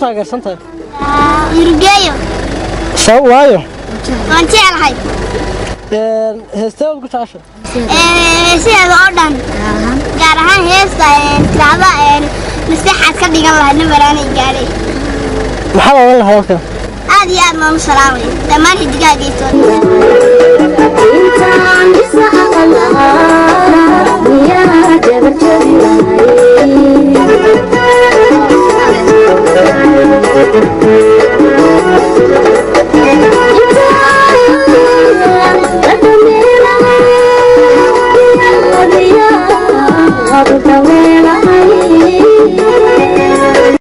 taageersantahay Yurgeeyo soo waayo waan jeclahay heestaa ugu jeceshay sida oo dhan gaar ahaan heesta tirada masaxaad ka dhigan lahayd nabaraanay gaaray maxaa la wada hadalka aad iyo aad ma u salaamay dhammaan xidigaagiisa intaan isaqalaa miyaa jabarjadi lahayd